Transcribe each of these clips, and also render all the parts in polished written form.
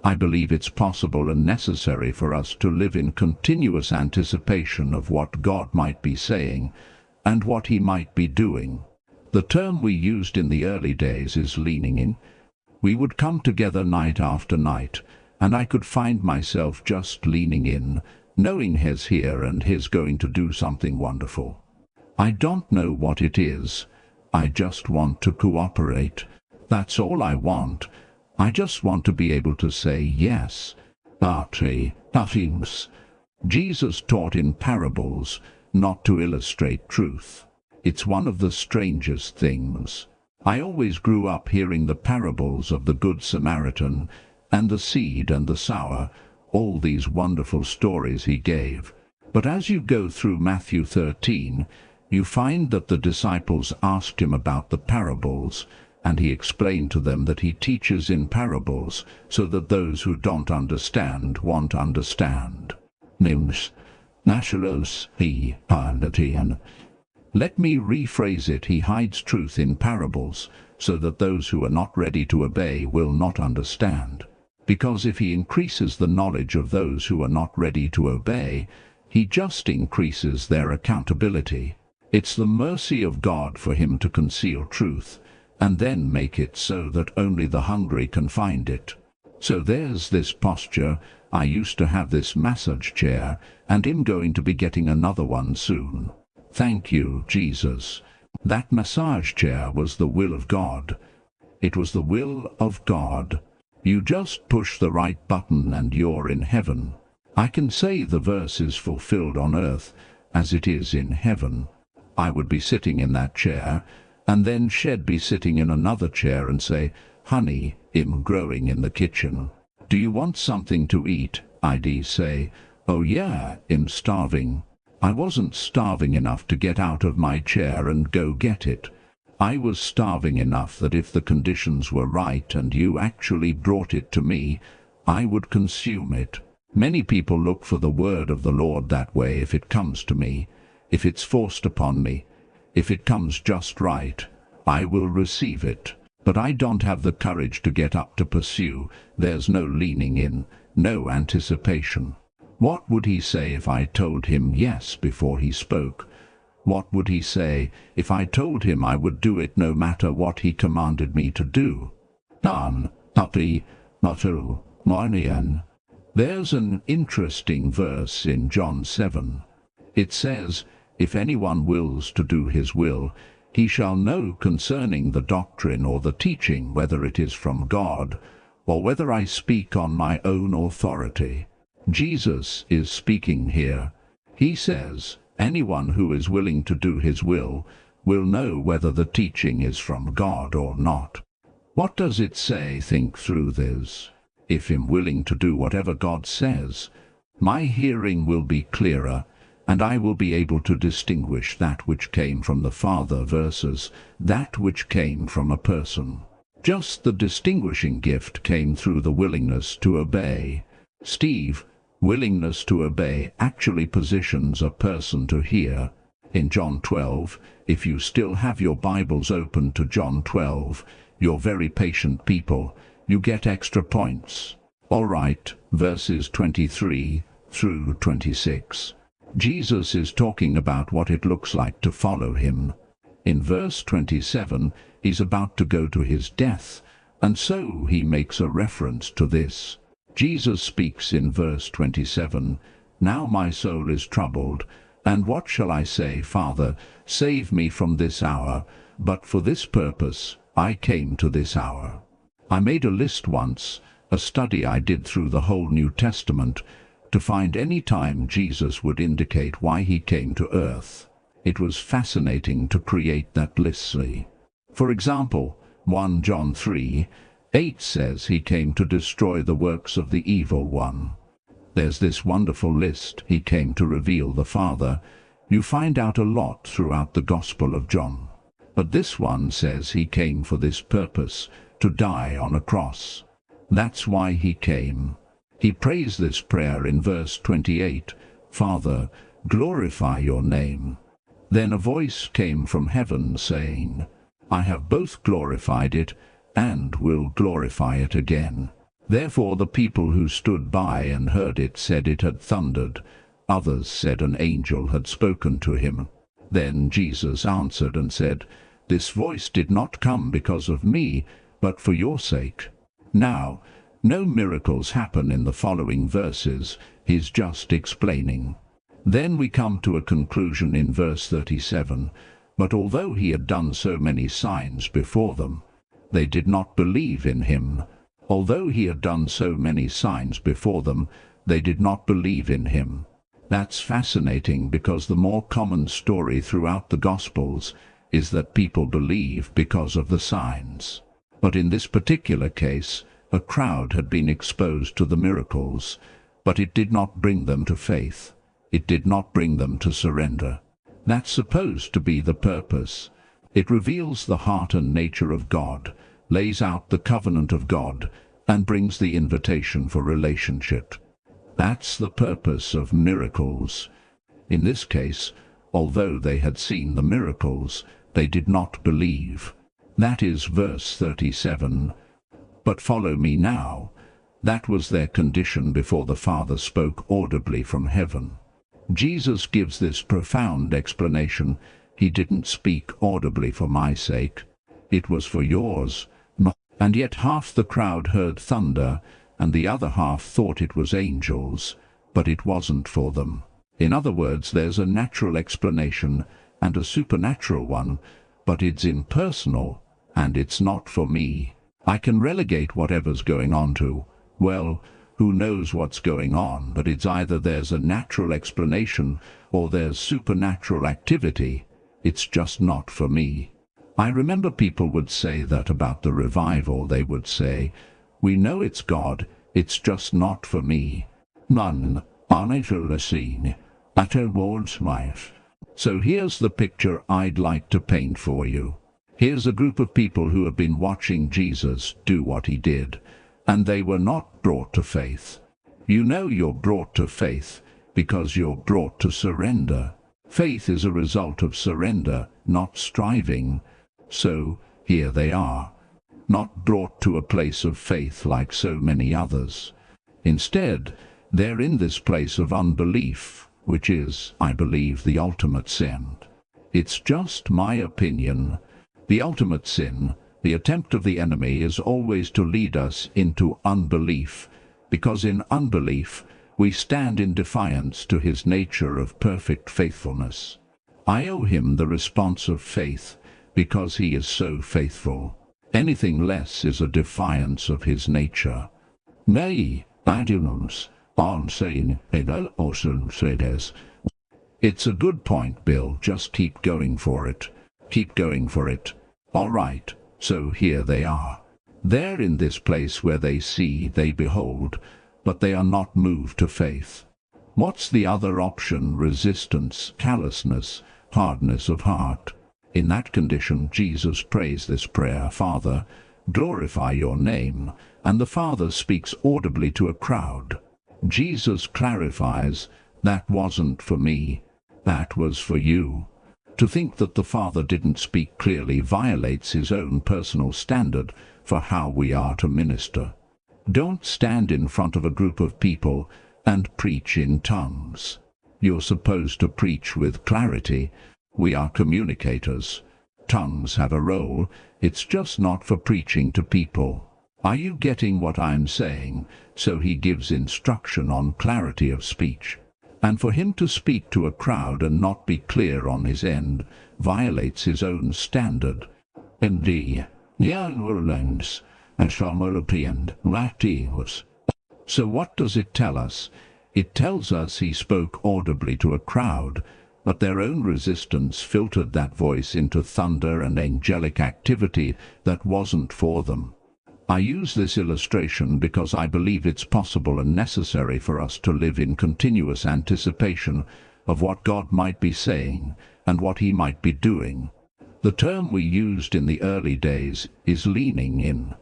I believe it's possible and necessary for us to live in continuous anticipation of what God might be saying and what he might be doing. The term we used in the early days is leaning in. We would come together night after night, and I could find myself just leaning in, knowing he's here and he's going to do something wonderful. I don't know what it is. I just want to cooperate. That's all I want. I just want to be able to say yes. Affirmations. Jesus taught in parables, not to illustrate truth. It's one of the strangest things. I always grew up hearing the parables of the Good Samaritan and the seed and the sower, all these wonderful stories he gave. But as you go through Matthew 13, you find that the disciples asked him about the parables, and he explained to them that he teaches in parables so that those who don't understand won't understand. Let me rephrase it. He hides truth in parables so that those who are not ready to obey will not understand. Because if he increases the knowledge of those who are not ready to obey, he just increases their accountability. It's the mercy of God for him to conceal truth and then make it so that only the hungry can find it. So there's this posture. I used to have this massage chair, and I'm going to be getting another one soon. Thank you, Jesus. That massage chair was the will of God. It was the will of God. You just push the right button and you're in heaven. I can say the verse is fulfilled on earth as it is in heaven. I would be sitting in that chair, and then she'd be sitting in another chair and say, "Honey, I'm growing in the kitchen. Do you want something to eat?" I'd say, "Oh yeah, I'm starving." I wasn't starving enough to get out of my chair and go get it. I was starving enough that if the conditions were right and you actually brought it to me, I would consume it. Many people look for the word of the Lord that way. If it comes to me, if it's forced upon me, if it comes just right, I will receive it. But I don't have the courage to get up to pursue. There's no leaning in, no anticipation. What would he say if I told him yes before he spoke? What would he say if I told him I would do it no matter what he commanded me to do? There's an interesting verse in John 7. It says, "If anyone wills to do his will, he shall know concerning the doctrine or the teaching whether it is from God, or whether I speak on my own authority." Jesus is speaking here. He says, anyone who is willing to do his will know whether the teaching is from God or not. What does it say? Think through this. If I'm willing to do whatever God says, my hearing will be clearer, and I will be able to distinguish that which came from the Father versus that which came from a person. Just the distinguishing gift came through the willingness to obey. Steve, willingness to obey actually positions a person to hear. In John 12, if you still have your Bibles open to John 12, you're very patient people, you get extra points. All right, verses 23 through 26. Jesus is talking about what it looks like to follow him. In verse 27, he's about to go to his death, and so he makes a reference to this. Jesus speaks in verse 27, "Now my soul is troubled, and what shall I say? Father, save me from this hour, but for this purpose I came to this hour." I made a list once, a study I did through the whole New Testament, to find any time Jesus would indicate why he came to earth. It was fascinating to create that list. For example, 1 John 3:8 says he came to destroy the works of the evil one. There's this wonderful list, he came to reveal the Father. You find out a lot throughout the Gospel of John. But this one says he came for this purpose, to die on a cross. That's why he came. He prays this prayer in verse 28, "Father, glorify your name." Then a voice came from heaven saying, "I have both glorified it and will glorify it again." Therefore the people who stood by and heard it said it had thundered. Others said an angel had spoken to him. Then Jesus answered and said, "This voice did not come because of me, but for your sake." Now, no miracles happen in the following verses. He's just explaining. Then we come to a conclusion in verse 37. But although he had done so many signs before them, they did not believe in him. Although he had done so many signs before them, they did not believe in him. That's fascinating, because the more common story throughout the Gospels is that people believe because of the signs. But in this particular case, a crowd had been exposed to the miracles, but it did not bring them to faith. It did not bring them to surrender. That's supposed to be the purpose. It reveals the heart and nature of God, lays out the covenant of God, and brings the invitation for relationship. That's the purpose of miracles. In this case, although they had seen the miracles, they did not believe. That is verse 37. But follow me now. That was their condition before the Father spoke audibly from heaven. Jesus gives this profound explanation. He didn't speak audibly for my sake. It was for yours. And yet half the crowd heard thunder, and the other half thought it was angels, but it wasn't for them. In other words, there's a natural explanation and a supernatural one, but it's impersonal, and it's not for me. I can relegate whatever's going on to, well, who knows what's going on, but it's either there's a natural explanation or there's supernatural activity. It's just not for me. I remember people would say that about the revival. They would say, "We know it's God, it's just not for me." None, seen, towards life. So here's the picture I'd like to paint for you. Here's a group of people who have been watching Jesus do what he did, and they were not brought to faith. You know you're brought to faith because you're brought to surrender. Faith is a result of surrender, not striving. So, here they are, not brought to a place of faith like so many others. Instead, they're in this place of unbelief, which is, I believe, the ultimate sin. It's just my opinion. The ultimate sin, the attempt of the enemy, is always to lead us into unbelief, because in unbelief we stand in defiance to his nature of perfect faithfulness. I owe him the response of faith, because he is so faithful. Anything less is a defiance of his nature. Nay, it's a good point, Bill. Just keep going for it. Keep going for it. All right, so here they are. They're in this place where they see, they behold, but they are not moved to faith. What's the other option? Resistance, callousness, hardness of heart. In that condition, Jesus prays this prayer, "Father, glorify your name," and the Father speaks audibly to a crowd. Jesus clarifies, that wasn't for me, that was for you. To think that the Father didn't speak clearly violates his own personal standard for how we are to minister. Don't stand in front of a group of people and preach in tongues. You're supposed to preach with clarity. We are communicators. Tongues have a role, it's just not for preaching to people. Are you getting what I'm saying? So he gives instruction on clarity of speech. And for him to speak to a crowd and not be clear on his end violates his own standard. So what does it tell us? It tells us he spoke audibly to a crowd, but their own resistance filtered that voice into thunder and angelic activity that wasn't for them. I use this illustration because I believe it's possible and necessary for us to live in continuous anticipation of what God might be saying and what he might be doing. The term we used in the early days is leaning in.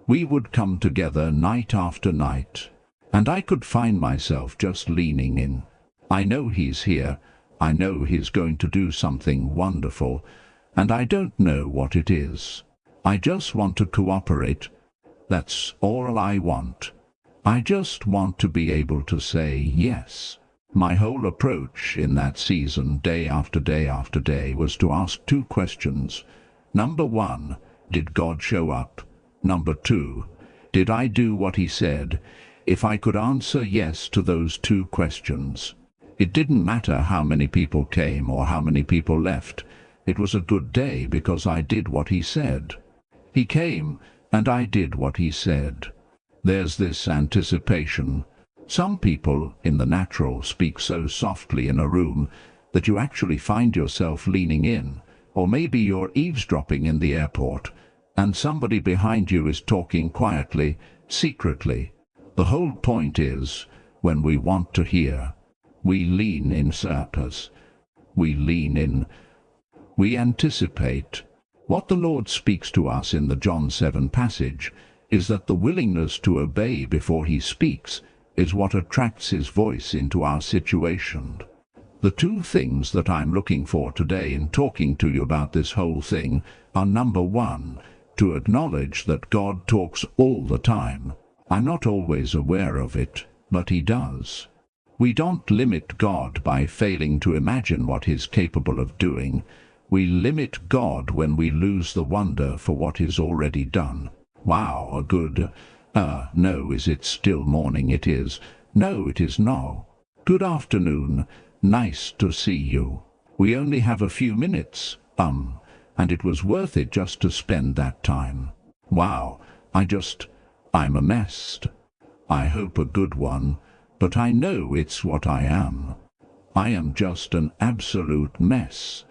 We would come together night after night, and I could find myself just leaning in. I know he's here. I know he's going to do something wonderful, and I don't know what it is. I just want to cooperate. That's all I want. I just want to be able to say yes. My whole approach in that season, day after day after day, was to ask two questions. Number one, did God show up? Number two, did I do what he said? If I could answer yes to those two questions, it didn't matter how many people came or how many people left. It was a good day because I did what he said. He came, and I did what he said. There's this anticipation. Some people in the natural speak so softly in a room that you actually find yourself leaning in, or maybe you're eavesdropping in the airport, and somebody behind you is talking quietly, secretly. The whole point is, when we want to hear, we lean in surplus. We lean in. We anticipate. What the Lord speaks to us in the John 7 passage is that the willingness to obey before he speaks is what attracts his voice into our situation. The two things that I'm looking for today in talking to you about this whole thing are, number one, to acknowledge that God talks all the time. I'm not always aware of it, but he does. We don't limit God by failing to imagine what he's capable of doing. We limit God when we lose the wonder for what he's already done. Wow, a good, no, is it still morning? It is. No, it is not. Good afternoon. Nice to see you. We only have a few minutes, and it was worth it just to spend that time. Wow, I'm a mess. I hope a good one, but I know it's what I am. I am just an absolute mess.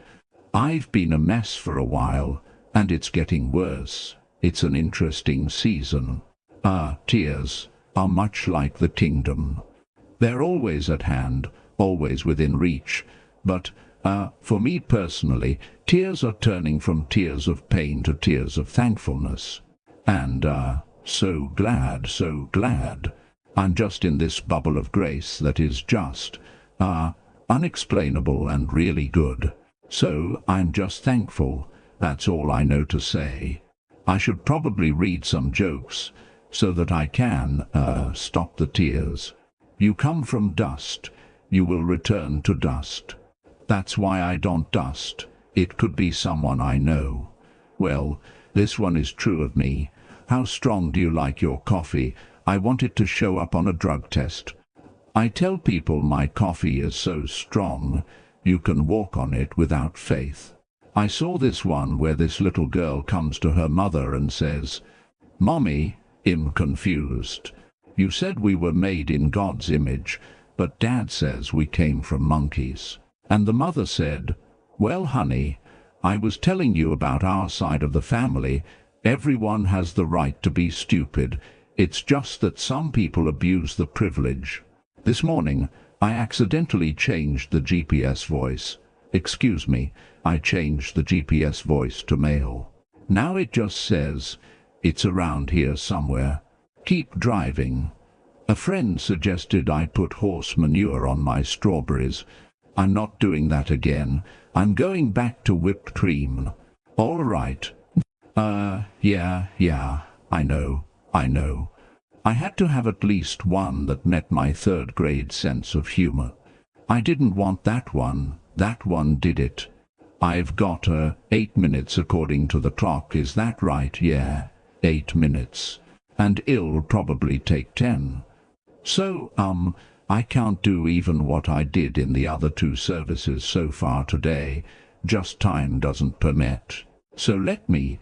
I've been a mess for a while, and it's getting worse. It's an interesting season. Tears are much like the kingdom. They're always at hand, always within reach, but, for me personally, tears are turning from tears of pain to tears of thankfulness. And, so glad. I'm just in this bubble of grace that is just, unexplainable and really good. So, I'm just thankful. That's all I know to say. I should probably read some jokes so that I can, stop the tears. You come from dust, you will return to dust. That's why I don't dust. It could be someone I know. Well, this one is true of me. How strong do you like your coffee? I want it to show up on a drug test. I tell people my coffee is so strong, you can walk on it without faith. I saw this one where this little girl comes to her mother and says, "Mommy, I'm confused. You said we were made in God's image, but Dad says we came from monkeys." And the mother said, "Well, honey, I was telling you about our side of the family. Everyone has the right to be stupid. It's just that some people abuse the privilege." This morning, I accidentally changed the GPS voice. Excuse me, I changed the GPS voice to male. Now it just says, "It's around here somewhere. Keep driving." A friend suggested I put horse manure on my strawberries. I'm not doing that again. I'm going back to whipped cream. All right. Yeah, I know. I had to have at least one that met my third-grade sense of humor. I didn't want that one. That one did it. I've got 8 minutes according to the clock, is that right? Yeah, 8 minutes. And it'll probably take 10. So, I can't do even what I did in the other two services so far today. Just time doesn't permit. So let me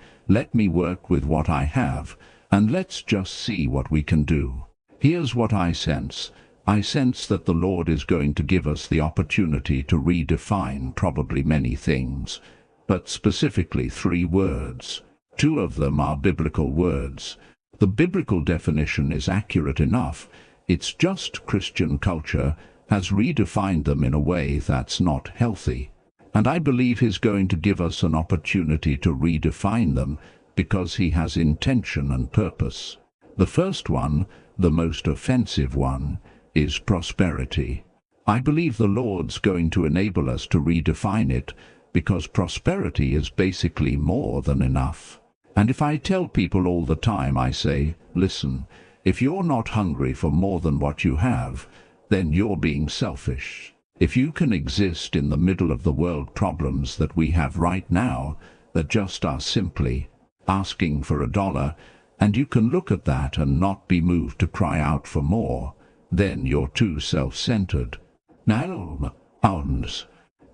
work with what I have, and let's just see what we can do. Here's what I sense. I sense that the Lord is going to give us the opportunity to redefine probably many things, but specifically 3 words. 2 of them are biblical words. The biblical definition is accurate enough. It's just Christian culture has redefined them in a way that's not healthy. And I believe he's going to give us an opportunity to redefine them because he has intention and purpose. The first one, the most offensive one, is prosperity. I believe the Lord's going to enable us to redefine it because prosperity is basically more than enough. And if I tell people all the time, I say, listen, If you're not hungry for more than what you have, then you're being selfish. If you can exist in the middle of the world problems that we have right now, that just are simply asking for $1, and you can look at that and not be moved to cry out for more, then you're too self-centered. Now,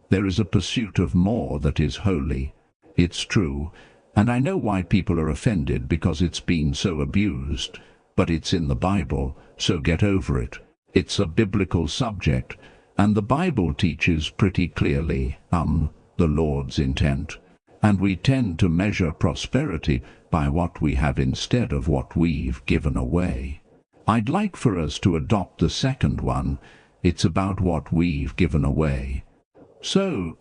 there is a pursuit of more that is holy. It's true, and I know why people are offended because it's been so abused, but it's in the Bible, so get over it. It's a biblical subject, and the Bible teaches pretty clearly, the Lord's intent. And we tend to measure prosperity by what we have instead of what we've given away. I'd like for us to adopt the second one. It's about what we've given away. So,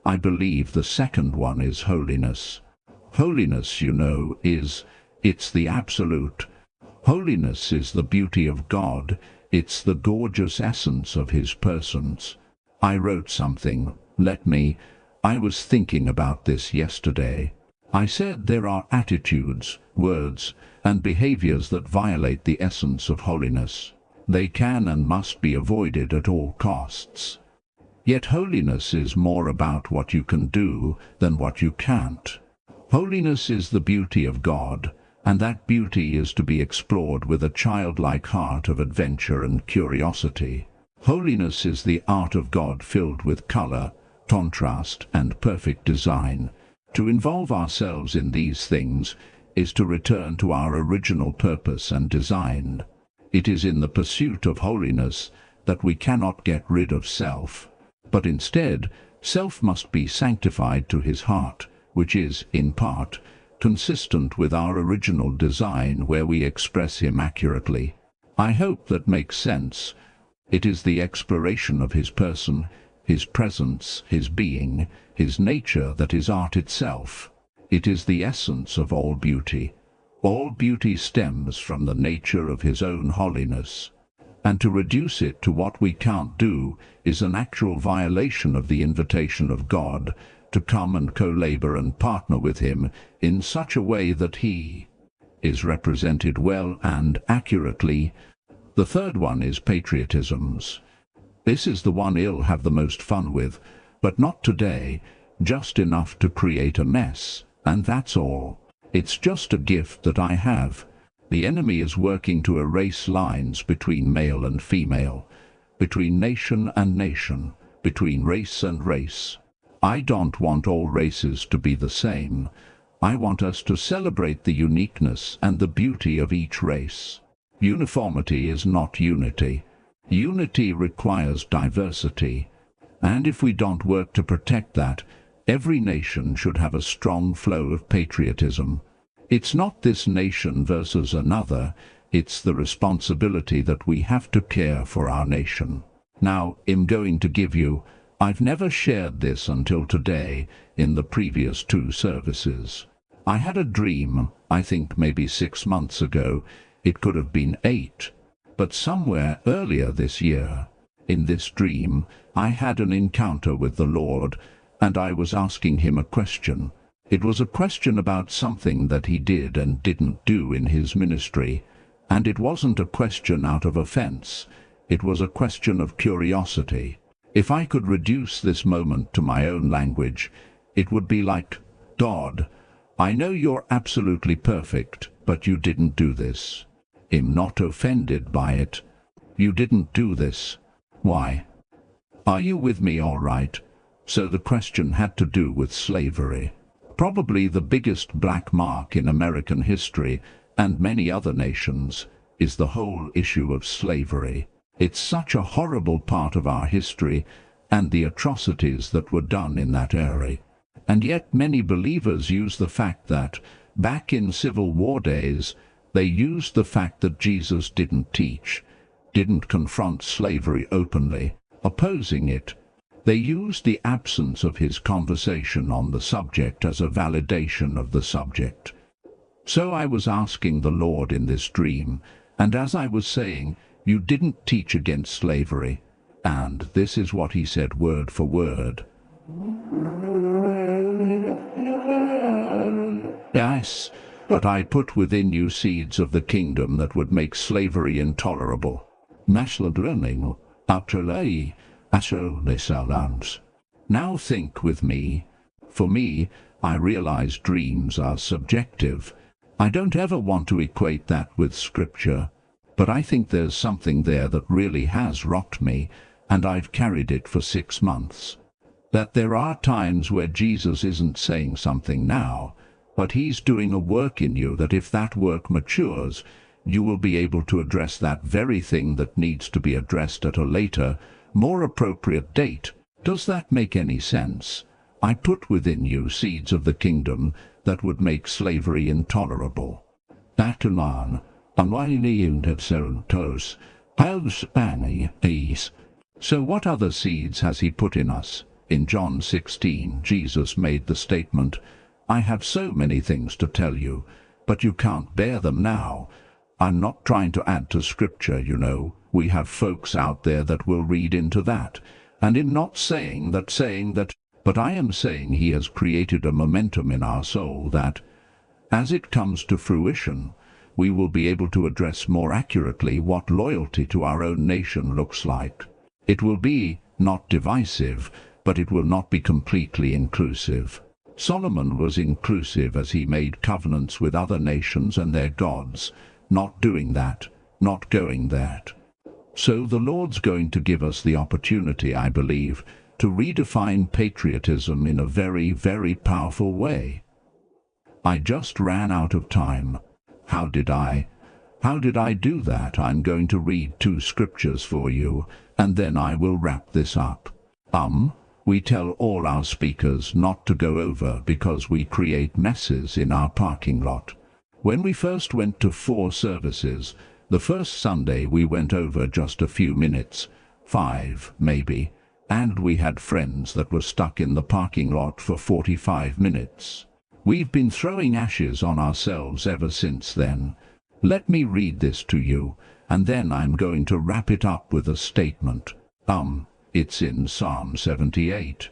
I believe the second one is holiness. Holiness, you know, it's the absolute. Holiness is the beauty of God. It's the gorgeous essence of his persons. I wrote something. I was thinking about this yesterday. I said there are attitudes, words, and behaviors that violate the essence of holiness. They can and must be avoided at all costs. Yet holiness is more about what you can do than what you can't. Holiness is the beauty of God, and that beauty is to be explored with a childlike heart of adventure and curiosity. Holiness is the art of God filled with color, contrast, and perfect design. To involve ourselves in these things is to return to our original purpose and design. It is in the pursuit of holiness that we cannot get rid of self, but instead, self must be sanctified to his heart, which is, in part, consistent with our original design where we express him accurately. I hope that makes sense. It is the exploration of his person, his presence, his being, his nature that is art itself. It is the essence of all beauty. All beauty stems from the nature of his own holiness. And to reduce it to what we can't do is an actual violation of the invitation of God to come and co-labor and partner with him in such a way that he is represented well and accurately. The third one is patriotisms. This is the one I'll have the most fun with, but not today, just enough to create a mess, and that's all. It's just a gift that I have. The enemy is working to erase lines between male and female, between nation and nation, between race and race. I don't want all races to be the same. I want us to celebrate the uniqueness and the beauty of each race. Uniformity is not unity. Unity requires diversity. And if we don't work to protect that, every nation should have a strong flow of patriotism. It's not this nation versus another, it's the responsibility that we have to care for our nation. Now, I'm going to give you, I've never shared this until today in the previous 2 services. I had a dream, I think maybe 6 months ago, it could have been 8, but somewhere earlier this year. In this dream, I had an encounter with the Lord, and I was asking him a question. It was a question about something that he did and didn't do in his ministry, and it wasn't a question out of offense. It was a question of curiosity. If I could reduce this moment to my own language, it would be like, God, I know you're absolutely perfect, but you didn't do this. I'm not offended by it. You didn't do this. Why? Are you with me all right? So the question had to do with slavery. Probably the biggest black mark in American history, and many other nations, is the whole issue of slavery. It's such a horrible part of our history, and the atrocities that were done in that era. And yet many believers use the fact that, back in Civil War days, they used the fact that Jesus didn't teach, didn't confront slavery openly, opposing it. They used the absence of his conversation on the subject as a validation of the subject. So I was asking the Lord in this dream, and as I was saying, you didn't teach against slavery, and this is what he said word for word. Yes, But I put within you seeds of the kingdom that would make slavery intolerable. Now think with me. For me, I realize dreams are subjective. I don't ever want to equate that with Scripture, but I think there's something there that really has rocked me, and I've carried it for 6 months. That there are times where Jesus isn't saying something now, but he's doing a work in you that if that work matures, you will be able to address that very thing that needs to be addressed at a later, more appropriate date. Does that make any sense? I put within you seeds of the kingdom that would make slavery intolerable. So what other seeds has he put in us? In John 16, Jesus made the statement, I have so many things to tell you, but you can't bear them now. I'm not trying to add to Scripture, you know. We have folks out there that will read into that. And in not saying that, but I am saying he has created a momentum in our soul that, as it comes to fruition, we will be able to address more accurately what loyalty to our own nation looks like. It will be not divisive, but it will not be completely inclusive. Solomon was inclusive as he made covenants with other nations and their gods, not doing that, not going that. So the Lord's going to give us the opportunity, I believe, to redefine patriotism in a very, very powerful way. I just ran out of time. How did I do that? I'm going to read 2 scriptures for you, and then I will wrap this up. We tell all our speakers not to go over because we create messes in our parking lot. When we first went to 4 services, the first Sunday we went over just a few minutes, 5 maybe, and we had friends that were stuck in the parking lot for 45 minutes. We've been throwing ashes on ourselves ever since then. Let me read this to you, and then I'm going to wrap it up with a statement. It's in Psalm 78,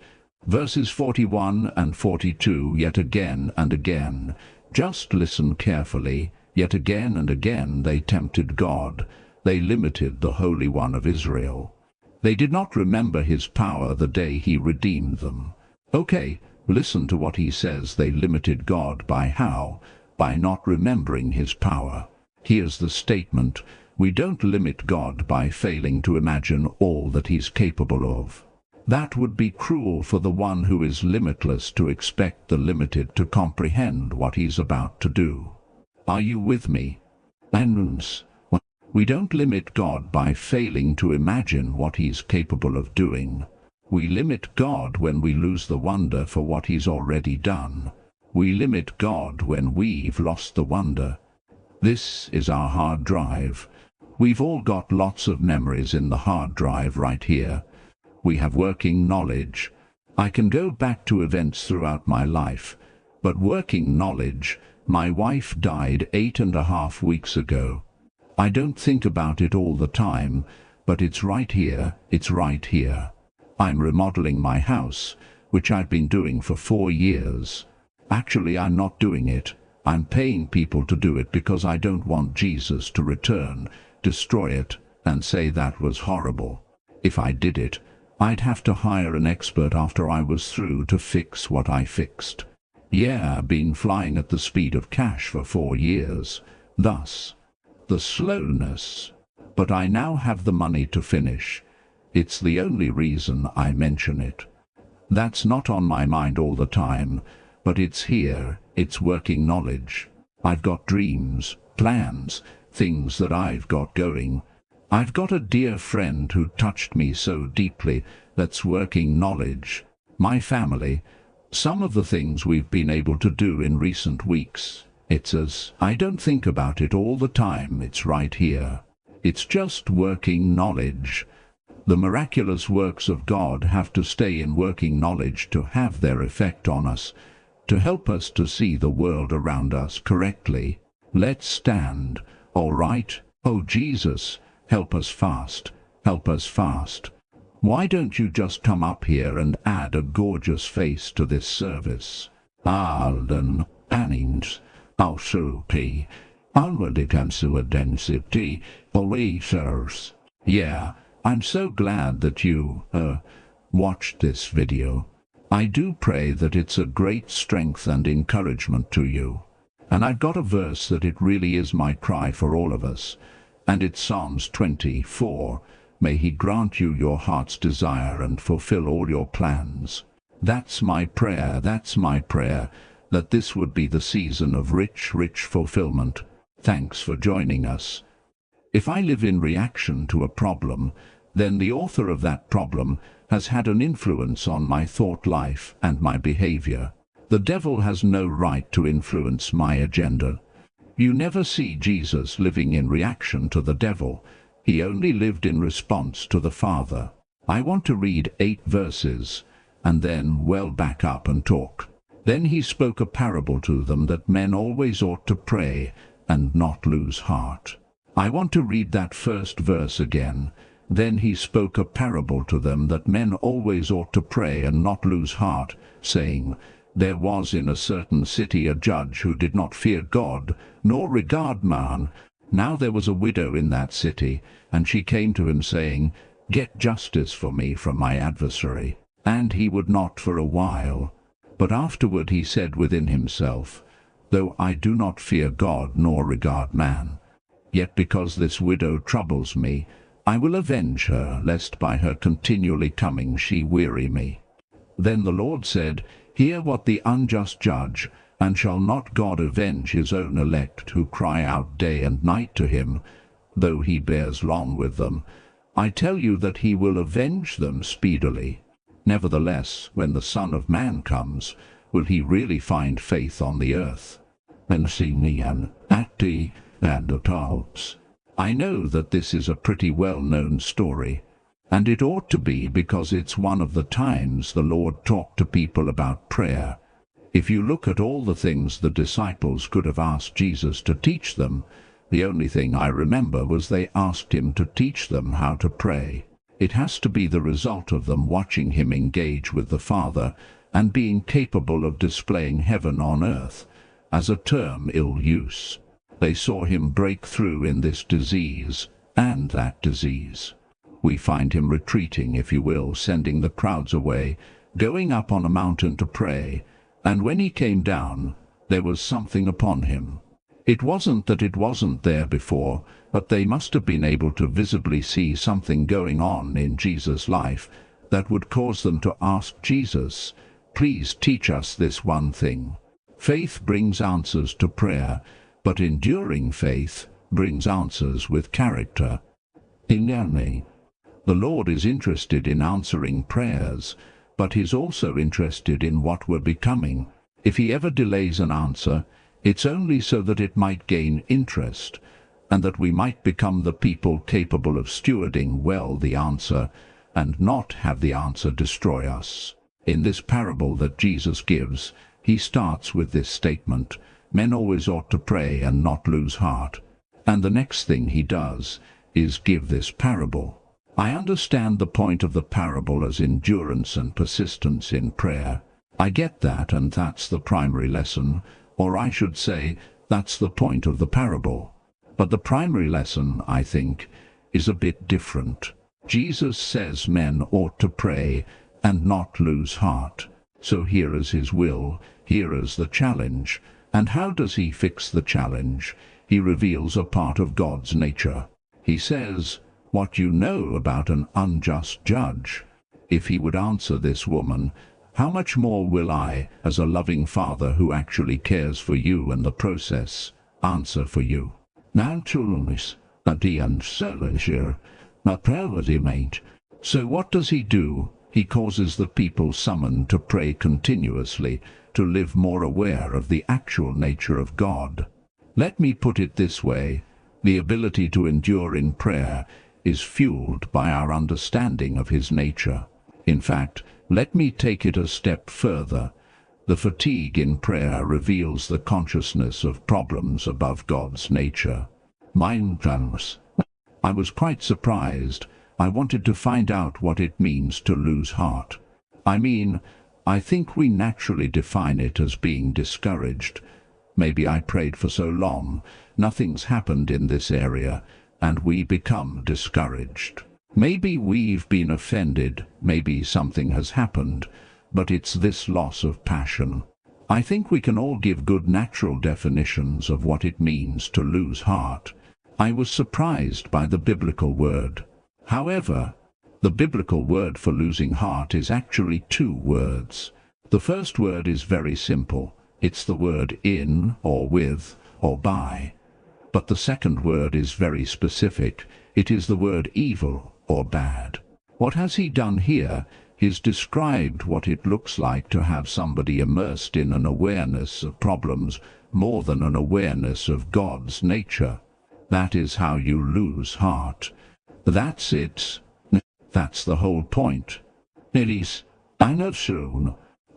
verses 41 and 42, yet again and again. Just listen carefully. Yet again and again they tempted God. They limited the Holy One of Israel. They did not remember his power the day he redeemed them. Okay, listen to what he says. They limited God by how? By not remembering his power. Here's the statement. We don't limit God by failing to imagine all that he's capable of. That would be cruel for the one who is limitless to expect the limited to comprehend what he's about to do. Are you with me? We don't limit God by failing to imagine what he's capable of doing. We limit God when we lose the wonder for what he's already done. We limit God when we've lost the wonder. This is our hard drive. We've all got lots of memories in the hard drive right here. We have working knowledge. I can go back to events throughout my life, but working knowledge, my wife died 8.5 weeks ago. I don't think about it all the time, but it's right here, it's right here. I'm remodeling my house, which I've been doing for 4 years. Actually, I'm not doing it. I'm paying people to do it because I don't want Jesus to return, destroy it, and say that was horrible. If I did it, I'd have to hire an expert after I was through to fix what I fixed. Yeah, I've been flying at the speed of cash for 4 years. Thus, the slowness. But I now have the money to finish. It's the only reason I mention it. That's not on my mind all the time, but it's here, it's working knowledge. I've got dreams, plans, things that I've got going. I've got a dear friend who touched me so deeply. That's working knowledge. My family, some of the things we've been able to do in recent weeks. It's as I don't think about it all the time. It's right here. It's just working knowledge. The miraculous works of God have to stay in working knowledge to have their effect on us, to help us to see the world around us correctly. Let's stand. All right? Oh Jesus, help us fast. Help us fast. Why don't you just come up here and add a gorgeous face to this service? Alden, Annings, Also P. Unwavering density, policers. Yeah, I'm so glad that you, watched this video. I do pray that it's a great strength and encouragement to you. And I've got a verse that it really is my cry for all of us. And it's Psalms 24. May He grant you your heart's desire and fulfill all your plans. That's my prayer, that this would be the season of rich fulfillment. Thanks for joining us. If I live in reaction to a problem, then the author of that problem has had an influence on my thought life and my behavior. The devil has no right to influence my agenda. You never see Jesus living in reaction to the devil. He only lived in response to the Father. I want to read 8 verses, and then back up and talk. Then he spoke a parable to them that men always ought to pray and not lose heart. I want to read that first verse again. Then he spoke a parable to them that men always ought to pray and not lose heart, saying, There was in a certain city a judge who did not fear God, nor regard man. Now there was a widow in that city, and she came to him, saying, Get justice for me from my adversary. And he would not for a while. But afterward he said within himself, Though I do not fear God nor regard man, yet because this widow troubles me, I will avenge her, lest by her continually coming she weary me. Then the Lord said, Hear what the unjust judge, and shall not God avenge his own elect, who cry out day and night to him, though he bears long with them? I tell you that he will avenge them speedily. Nevertheless, when the Son of Man comes, will he really find faith on the earth? And see me and Atti and the talks. I know that this is a pretty well-known story, and it ought to be because it's one of the times the Lord talked to people about prayer. If you look at all the things the disciples could have asked Jesus to teach them, the only thing I remember was they asked him to teach them how to pray. It has to be the result of them watching him engage with the Father and being capable of displaying heaven on earth as a term ill use. They saw him break through in this disease and that disease. We find him retreating, if you will, sending the crowds away, going up on a mountain to pray, and when he came down, there was something upon him. It wasn't that it wasn't there before, but they must have been able to visibly see something going on in Jesus' life that would cause them to ask Jesus, Please teach us this one thing. Faith brings answers to prayer, but enduring faith brings answers with character. The Lord is interested in answering prayers, but he's also interested in what we're becoming. If he ever delays an answer, it's only so that it might gain interest, and that we might become the people capable of stewarding well the answer, and not have the answer destroy us. In this parable that Jesus gives, he starts with this statement, Men always ought to pray and not lose heart. And the next thing he does is give this parable. I understand the point of the parable as endurance and persistence in prayer. I get that, and that's the primary lesson, or I should say, that's the point of the parable. But the primary lesson, I think, is a bit different. Jesus says men ought to pray and not lose heart. So here is his will, here is the challenge. And how does he fix the challenge? He reveals a part of God's nature. He says, What you know about an unjust judge. If he would answer this woman, how much more will I, as a loving Father who actually cares for you and the process, answer for you? So what does he do? He causes the people summoned to pray continuously, to live more aware of the actual nature of God. Let me put it this way, the ability to endure in prayer is fueled by our understanding of his nature. In fact, let me take it a step further. The fatigue in prayer reveals the consciousness of problems above God's nature. I was quite surprised. I wanted to find out what it means to lose heart. I think we naturally define it as being discouraged. Maybe I prayed for so long, nothing's happened in this area, and we become discouraged. Maybe we've been offended, maybe something has happened, but it's this loss of passion. I think we can all give good natural definitions of what it means to lose heart. I was surprised by the biblical word. However, the biblical word for losing heart is actually 2 words. The first word is very simple. It's the word in, or with, or by. But the second word is very specific. It is the word evil, or bad. What has he done here? He's described what it looks like to have somebody immersed in an awareness of problems more than an awareness of God's nature. That is how you lose heart. That's it. That's the whole point. It is, I know soon,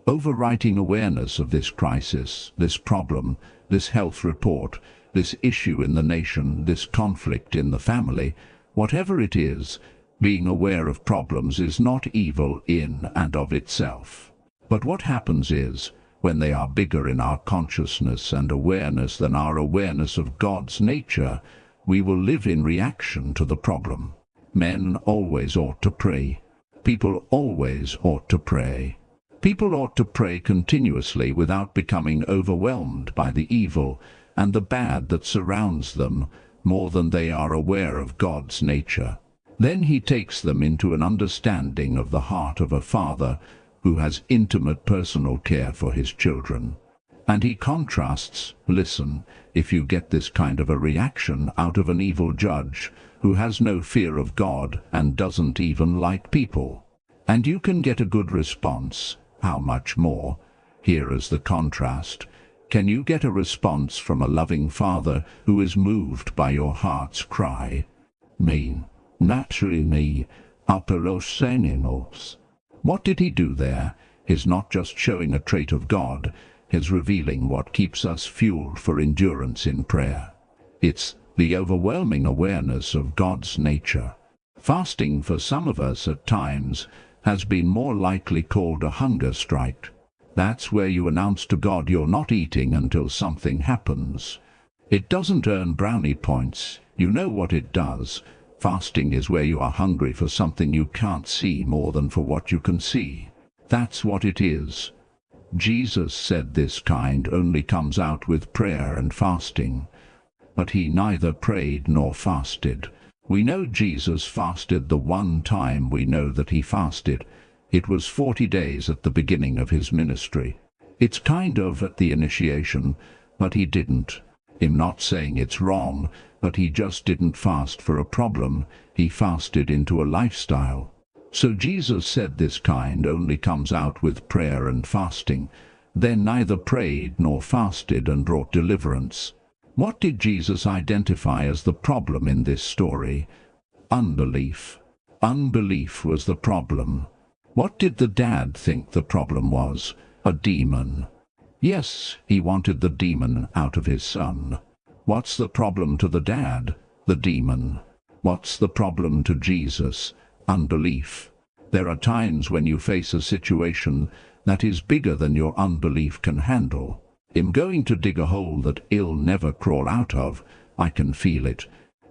overwriting awareness of this crisis, this problem, this health report, this issue in the nation, this conflict in the family, whatever it is. Being aware of problems is not evil in and of itself. But what happens is, when they are bigger in our consciousness and awareness than our awareness of God's nature, we will live in reaction to the problem. Men always ought to pray. People always ought to pray. People ought to pray continuously without becoming overwhelmed by the evil and the bad that surrounds them more than they are aware of God's nature. Then he takes them into an understanding of the heart of a father who has intimate personal care for his children. And he contrasts, listen, if you get this kind of a reaction out of an evil judge who has no fear of God and doesn't even like people, and you can get a good response, how much more, here is the contrast, can you get a response from a loving father who is moved by your heart's cry? Mean. Naturally me, Apollos. What did he do there? He's not just showing a trait of God, he's revealing what keeps us fueled for endurance in prayer. It's the overwhelming awareness of God's nature. Fasting for some of us at times has been more likely called a hunger strike. That's where you announce to God you're not eating until something happens. It doesn't earn brownie points. You know what it does. Fasting is where you are hungry for something you can't see more than for what you can see. That's what it is. Jesus said this kind only comes out with prayer and fasting. But he neither prayed nor fasted. We know Jesus fasted the one time we know that he fasted. It was 40 days at the beginning of his ministry. It's kind of at the initiation, but he didn't. I'm not saying it's wrong, but he just didn't fast for a problem. He fasted into a lifestyle. So Jesus said this kind only comes out with prayer and fasting. Then neither prayed nor fasted and brought deliverance. What did Jesus identify as the problem in this story? Unbelief. Unbelief was the problem. What did the dad think the problem was? A demon. Yes, he wanted the demon out of his son. What's the problem to the dad? The demon. What's the problem to Jesus? Unbelief. There are times when you face a situation that is bigger than your unbelief can handle. I'm going to dig a hole that I'll never crawl out of. I can feel it.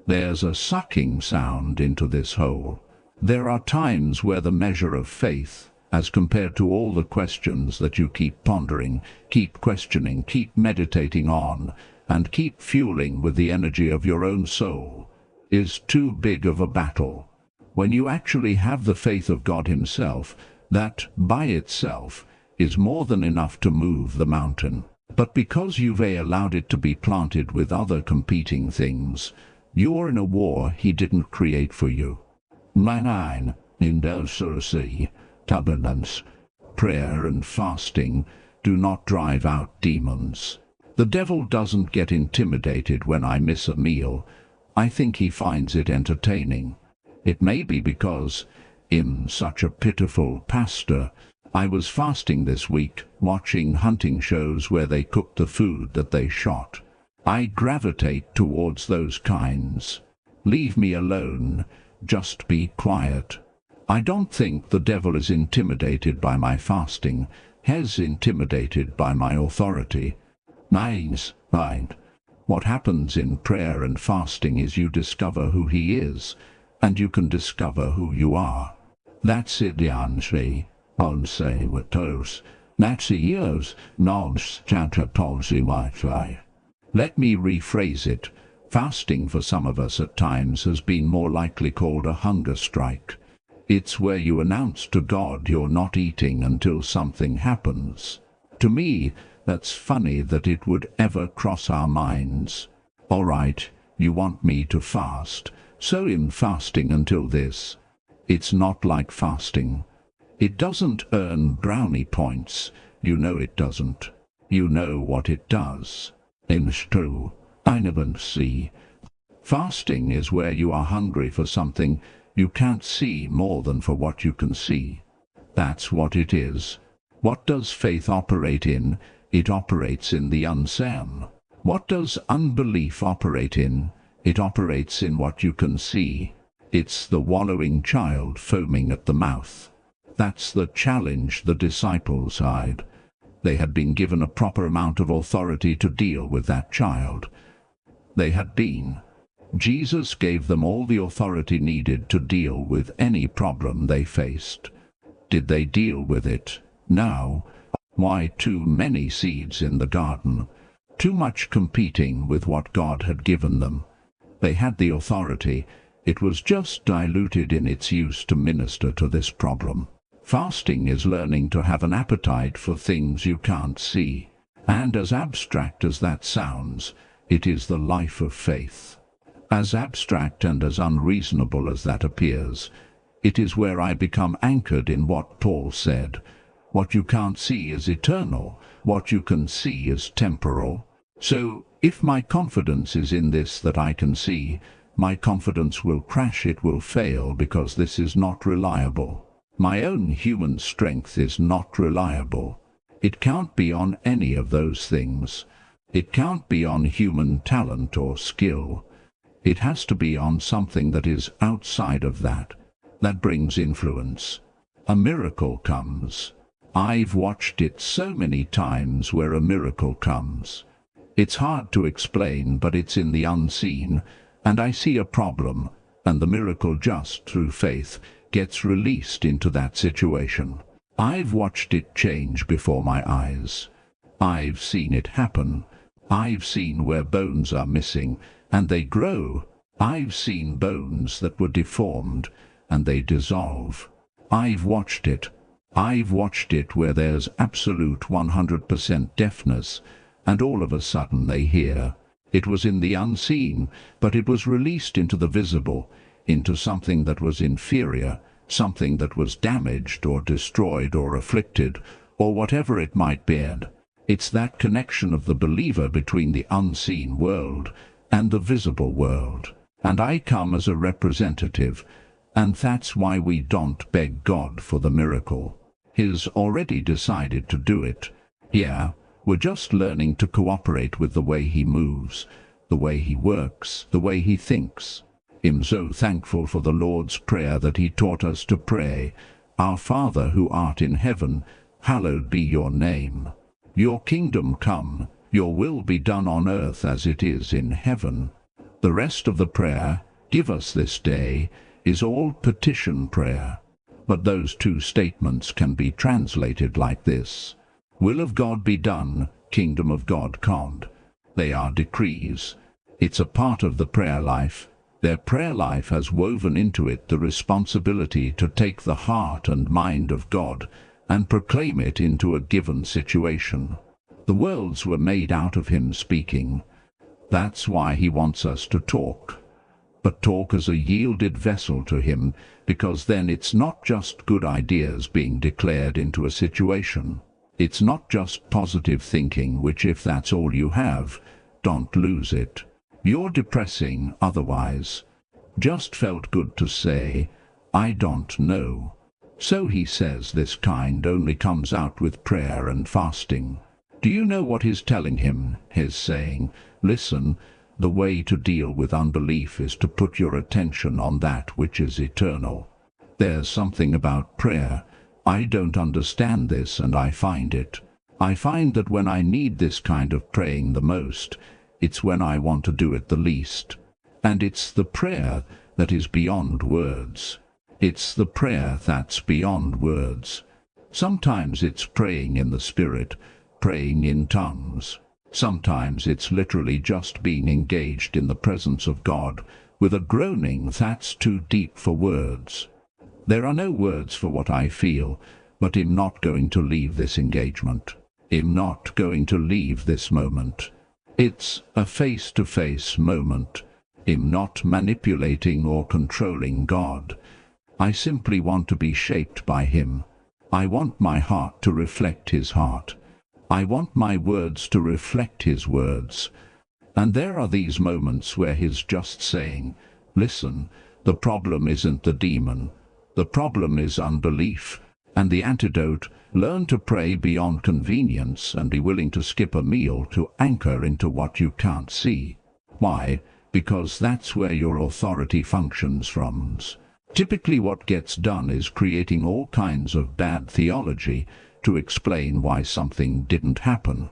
There's a sucking sound into this hole. There are times where the measure of faith, as compared to all the questions that you keep pondering, keep questioning, keep meditating on, and keep fueling with the energy of your own soul, is too big of a battle. When you actually have the faith of God himself, that, by itself, is more than enough to move the mountain. But because you've allowed it to be planted with other competing things, you're in a war he didn't create for you. 9. Turbulence. Prayer and fasting do not drive out demons. The devil doesn't get intimidated when I miss a meal. I think he finds it entertaining. It may be because I'm such a pitiful pastor. I was fasting this week, watching hunting shows where they cooked the food that they shot. I gravitate towards those kinds. Leave me alone. Just be quiet. I don't think the devil is intimidated by my fasting. He's intimidated by my authority. 9. Right. What happens in prayer and fasting is you discover who he is, and you can discover who you are. That's it, Yanshi. Ponse watos. That's years. Nons chanta ponsi wi. Let me rephrase it. Fasting for some of us at times has been more likely called a hunger strike. It's where you announce to God you're not eating until something happens. To me, that's funny that it would ever cross our minds. All right, you want me to fast, so I'm fasting until this. It's not like fasting. It doesn't earn brownie points. You know it doesn't. You know what it does. It's true. I never see. Fasting is where you are hungry for something you can't see more than for what you can see. That's what it is. What does faith operate in? It operates in the unseen. What does unbelief operate in? It operates in what you can see. It's the wallowing child foaming at the mouth. That's the challenge the disciples had. They had been given a proper amount of authority to deal with that child. They had been. Jesus gave them all the authority needed to deal with any problem they faced. Did they deal with it? No. Why too many seeds in the garden? Too much competing with what God had given them. They had the authority. It was just diluted in its use to minister to this problem. Fasting is learning to have an appetite for things you can't see. And as abstract as that sounds, it is the life of faith. As abstract and as unreasonable as that appears, it is where I become anchored in what Paul said. What you can't see is eternal. What you can see is temporal. So, if my confidence is in this that I can see, my confidence will crash, it will fail, because this is not reliable. My own human strength is not reliable. It can't be on any of those things. It can't be on human talent or skill. It has to be on something that is outside of that. That brings influence. A miracle comes. I've watched it so many times where a miracle comes. It's hard to explain, but it's in the unseen, and I see a problem, and the miracle just through faith gets released into that situation. I've watched it change before my eyes. I've seen it happen. I've seen where bones are missing, and they grow. I've seen bones that were deformed, and they dissolve. I've watched it. I've watched it where there's absolute 100% deafness, and all of a sudden they hear. It was in the unseen, but it was released into the visible, into something that was inferior, something that was damaged or destroyed or afflicted, or whatever it might be. It's that connection of the believer between the unseen world and the visible world. And I come as a representative, and that's why we don't beg God for the miracle. He's already decided to do it. Yeah, we're just learning to cooperate with the way he moves, the way he works, the way he thinks. I'm so thankful for the Lord's Prayer that he taught us to pray, Our Father who art in heaven, hallowed be your name. Your kingdom come, your will be done on earth as it is in heaven. The rest of the prayer, give us this day, is all petition prayer. But those two statements can be translated like this. Will of God be done, kingdom of God come. They are decrees. It's a part of the prayer life. Their prayer life has woven into it the responsibility to take the heart and mind of God and proclaim it into a given situation. The worlds were made out of him speaking. That's why he wants us to talk. But talk as a yielded vessel to him, because then it's not just good ideas being declared into a situation. It's not just positive thinking, which if that's all you have, don't lose it. You're depressing otherwise. Just felt good to say, I don't know. So he says this kind only comes out with prayer and fasting. Do you know what he's telling him? He's saying, listen, the way to deal with unbelief is to put your attention on that which is eternal. There's something about prayer. I don't understand this and I find it. I find that when I need this kind of praying the most, it's when I want to do it the least. And it's the prayer that is beyond words. It's the prayer that's beyond words. Sometimes it's praying in the Spirit, praying in tongues. Sometimes it's literally just being engaged in the presence of God with a groaning that's too deep for words. There are no words for what I feel, but I'm not going to leave this engagement. I'm not going to leave this moment. It's a face-to-face moment. I'm not manipulating or controlling God. I simply want to be shaped by Him. I want my heart to reflect His heart. I want my words to reflect His words. And there are these moments where He's just saying, listen, the problem isn't the demon. The problem is unbelief. And the antidote, learn to pray beyond convenience and be willing to skip a meal to anchor into what you can't see. Why? Because that's where your authority functions from. Typically what gets done is creating all kinds of bad theology to explain why something didn't happen.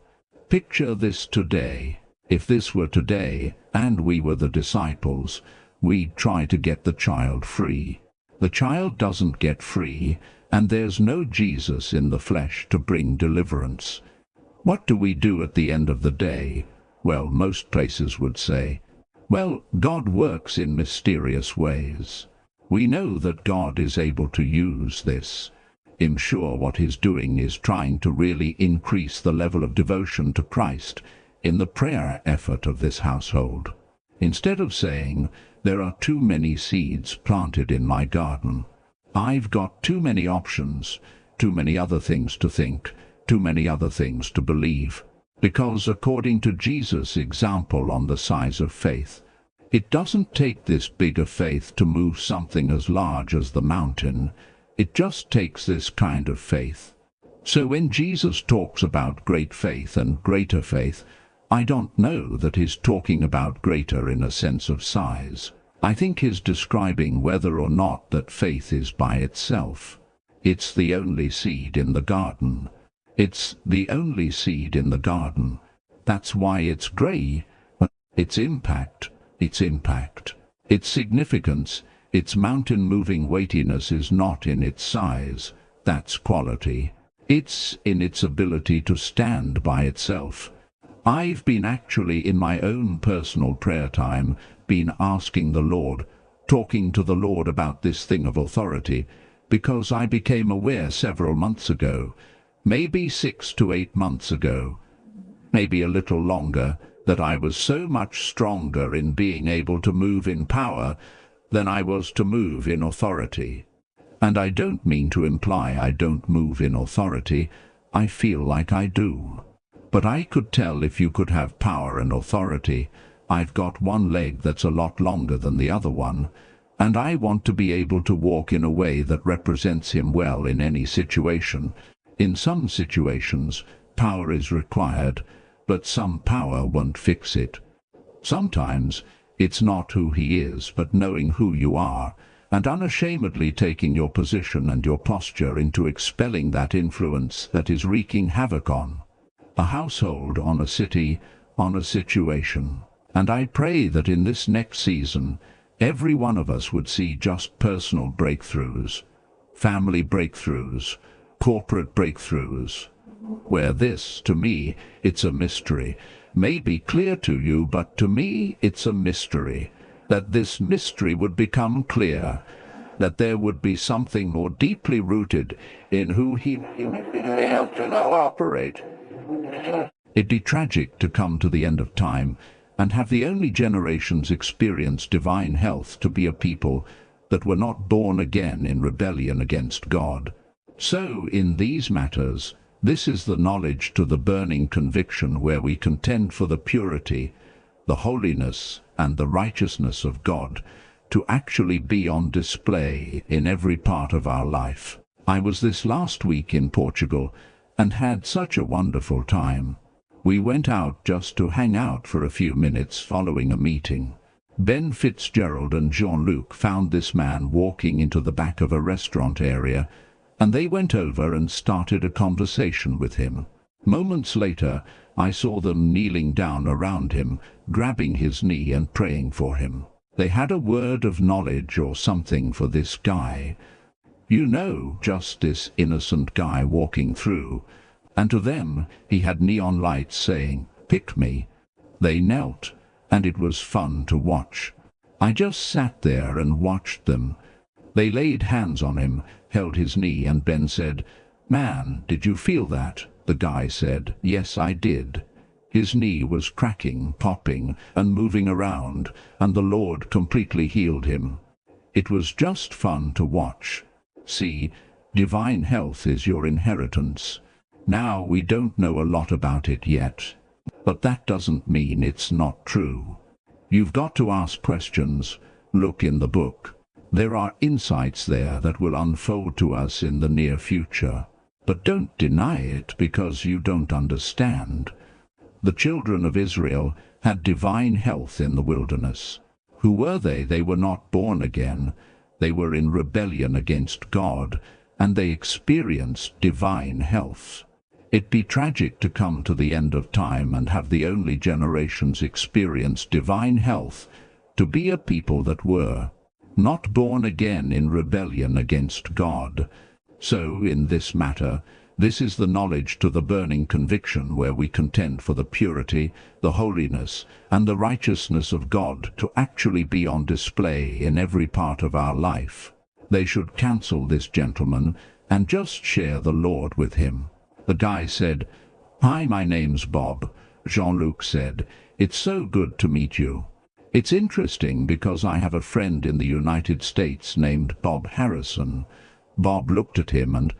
Picture this today. If this were today, and we were the disciples, we'd try to get the child free. The child doesn't get free, and there's no Jesus in the flesh to bring deliverance. What do we do at the end of the day? Well, most places would say, well, God works in mysterious ways. We know that God is able to use this. I'm sure what He's doing is trying to really increase the level of devotion to Christ in the prayer effort of this household. Instead of saying, there are too many seeds planted in my garden, I've got too many options, too many other things to think, too many other things to believe. Because according to Jesus' example on the size of faith, it doesn't take this bigger faith to move something as large as the mountain. It just takes this kind of faith. So when Jesus talks about great faith and greater faith, I don't know that He's talking about greater in a sense of size. I think He's describing whether or not that faith is by itself. It's the only seed in the garden. It's the only seed in the garden. That's why it's grey. Its impact, its significance, its mountain-moving weightiness is not in its size. That's quality. It's in its ability to stand by itself. I've been actually in my own personal prayer time, been asking the Lord, talking to the Lord about this thing of authority, because I became aware several months ago, maybe 6 to 8 months ago, maybe a little longer, that I was so much stronger in being able to move in power than I was to move in authority. And I don't mean to imply I don't move in authority. I feel like I do. But I could tell if you could have power and authority. I've got one leg that's a lot longer than the other one, and I want to be able to walk in a way that represents Him well in any situation. In some situations, power is required, but some power won't fix it. Sometimes, it's not who He is, but knowing who you are, and unashamedly taking your position and your posture into expelling that influence that is wreaking havoc on a household, on a city, on a situation. And I pray that in this next season, every one of us would see just personal breakthroughs, family breakthroughs, corporate breakthroughs, where this, to me, it's a mystery, may be clear to you, but to me it's a mystery, that this mystery would become clear, that there would be something more deeply rooted in who He may help to now operate. It'd be tragic to come to the end of time and have the only generations experience divine health to be a people that were not born again in rebellion against God. So, in these matters, this is the knowledge to the burning conviction where we contend for the purity, the holiness, and the righteousness of God to actually be on display in every part of our life. I was this last week in Portugal and had such a wonderful time. We went out just to hang out for a few minutes following a meeting. Ben Fitzgerald and Jean-Luc found this man walking into the back of a restaurant area, and they went over and started a conversation with him. Moments later, I saw them kneeling down around him, grabbing his knee and praying for him. They had a word of knowledge or something for this guy. You know, just this innocent guy walking through. And to them, he had neon lights saying, "Pick me." They knelt, and it was fun to watch. I just sat there and watched them. They laid hands on him, held his knee, and Ben said, "Man, did you feel that?" The guy said, "Yes, I did." His knee was cracking, popping, and moving around, and the Lord completely healed him. It was just fun to watch. See, divine health is your inheritance. Now, we don't know a lot about it yet, but that doesn't mean it's not true. You've got to ask questions. Look in the book. There are insights there that will unfold to us in the near future. But don't deny it because you don't understand. The children of Israel had divine health in the wilderness. Who were they? They were not born again. They were in rebellion against God, and they experienced divine health. It'd be tragic to come to the end of time and have the only generations experience divine health, to be a people that were not born again in rebellion against God. So, in this matter, this is the knowledge to the burning conviction where we contend for the purity, the holiness, and the righteousness of God to actually be on display in every part of our life. They should cancel this gentleman and just share the Lord with him. The guy said, "Hi, my name's Bob." Jean-Luc said, "It's so good to meet you. It's interesting because I have a friend in the United States named Bob Harrison." Bob looked at him and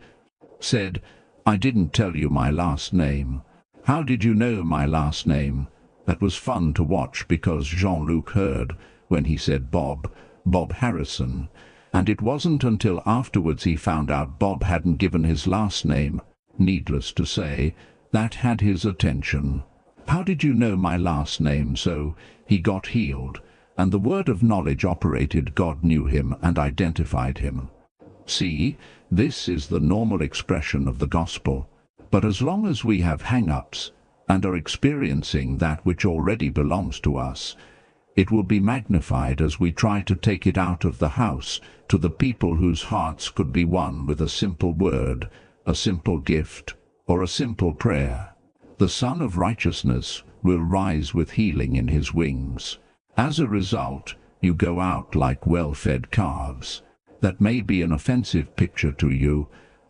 said, "I didn't tell you my last name." "How did you know my last name?" That was fun to watch because Jean-Luc heard, when he said Bob Harrison. And it wasn't until afterwards he found out Bob hadn't given his last name. Needless to say, that had his attention. "How did you know my last name?" So he got healed, and the word of knowledge operated. God knew him and identified him. See, this is the normal expression of the gospel. But as long as we have hang-ups and are experiencing that which already belongs to us, it will be magnified as we try to take it out of the house to the people whose hearts could be won with a simple word, a simple gift, or a simple prayer. The Son of Righteousness will rise with healing in his wings. As a result, you go out like well-fed calves. That may be an offensive picture to you,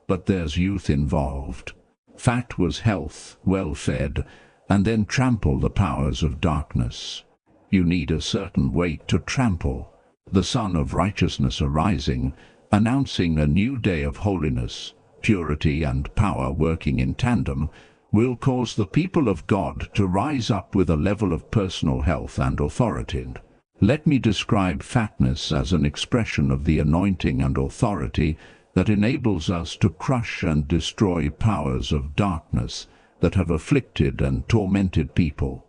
but there's youth involved. Fat was health, well-fed, and then trample the powers of darkness. You need a certain weight to trample. The Son of Righteousness arising, announcing a new day of holiness, purity and power working in tandem, will cause the people of God to rise up with a level of personal health and authority. Let me describe fatness as an expression of the anointing and authority that enables us to crush and destroy powers of darkness that have afflicted and tormented people.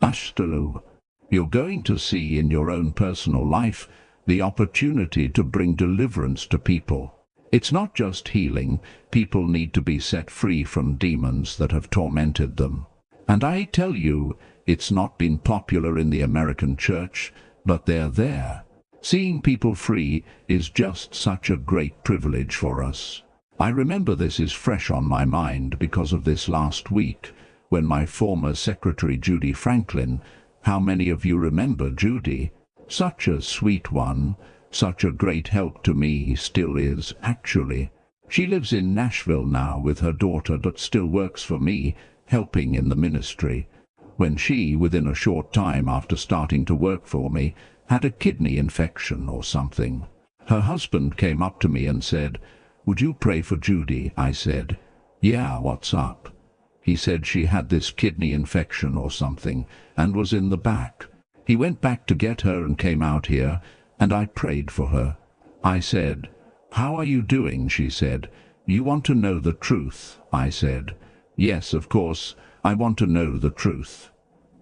Instill. You're going to see in your own personal life the opportunity to bring deliverance to people. It's not just healing. People need to be set free from demons that have tormented them. And I tell you, it's not been popular in the American church, but they're there. Seeing people free is just such a great privilege for us. I remember this is fresh on my mind because of this last week, when my former secretary Judy Franklin, how many of you remember Judy? Such a sweet one, such a great help to me, still is, actually. She lives in Nashville now with her daughter but still works for me, helping in the ministry. When she, within a short time after starting to work for me, had a kidney infection or something, her husband came up to me and said, "Would you pray for Judy?" I said, "Yeah, what's up?" He said she had this kidney infection or something and was in the back. He went back to get her and came out here, and I prayed for her. I said, "How are you doing?" She said, "You want to know the truth?" I said, "Yes, of course, I want to know the truth."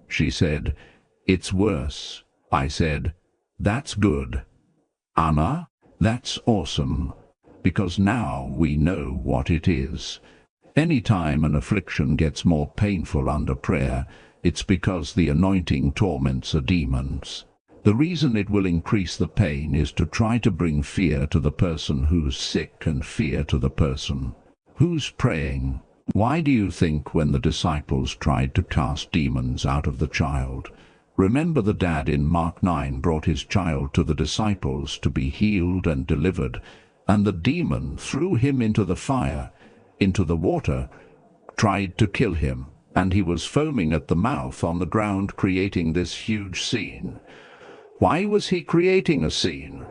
She said, "It's worse." I said, "That's good. Anna, that's awesome, because now we know what it is." Anytime an affliction gets more painful under prayer, it's because the anointing torments a demons. The reason it will increase the pain is to try to bring fear to the person who's sick and fear to the person who's praying. Why do you think when the disciples tried to cast demons out of the child? Remember, the dad in Mark 9 brought his child to the disciples to be healed and delivered, and the demon threw him into the fire, into the water, tried to kill him, and he was foaming at the mouth on the ground, creating this huge scene. Why was he creating a scene?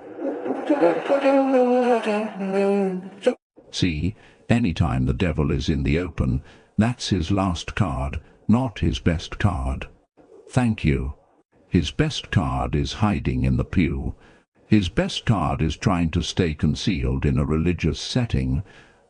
See, anytime the devil is in the open, that's his last card, not his best card. Thank you. His best card is hiding in the pew. His best card is trying to stay concealed in a religious setting,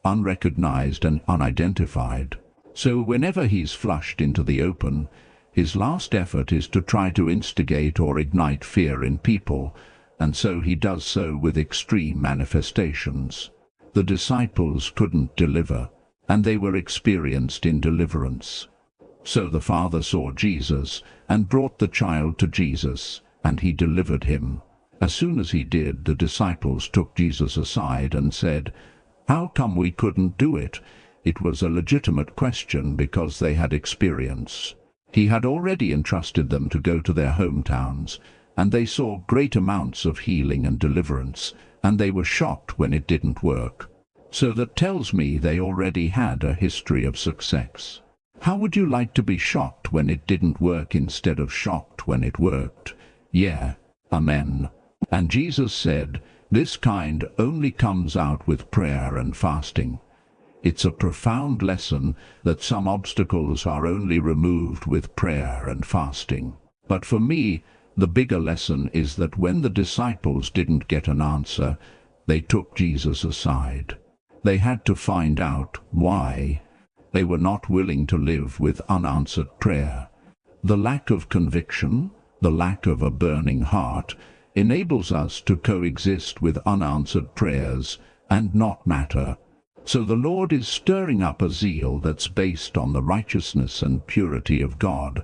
unrecognized and unidentified. So whenever he's flushed into the open, his last effort is to try to instigate or ignite fear in people, and so he does so with extreme manifestations. The disciples couldn't deliver, and they were experienced in deliverance. So the Father saw Jesus and brought the child to Jesus, and he delivered him. As soon as he did, the disciples took Jesus aside and said, "How come we couldn't do it?" It was a legitimate question because they had experience. He had already entrusted them to go to their hometowns, and they saw great amounts of healing and deliverance, and they were shocked when it didn't work. So that tells me they already had a history of success. How would you like to be shocked when it didn't work instead of shocked when it worked? Yeah, amen. And Jesus said, this kind only comes out with prayer and fasting. It's a profound lesson that some obstacles are only removed with prayer and fasting. But for me, the bigger lesson is that when the disciples didn't get an answer, they took Jesus aside. They had to find out why. They were not willing to live with unanswered prayer. The lack of conviction, the lack of a burning heart, enables us to coexist with unanswered prayers and not matter. So the Lord is stirring up a zeal that's based on the righteousness and purity of God,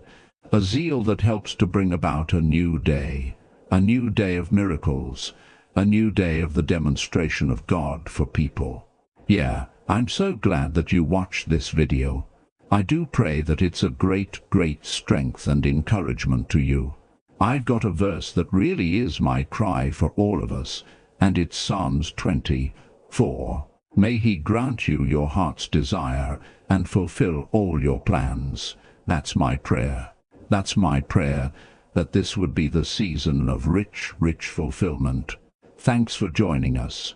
a zeal that helps to bring about a new day of miracles, a new day of the demonstration of God for people. Yeah, I'm so glad that you watched this video. I do pray that it's a great strength and encouragement to you. I've got a verse that really is my cry for all of us, and it's Psalms 20:4. May He grant you your heart's desire and fulfill all your plans. That's my prayer. That's my prayer, that this would be the season of rich fulfillment. Thanks for joining us.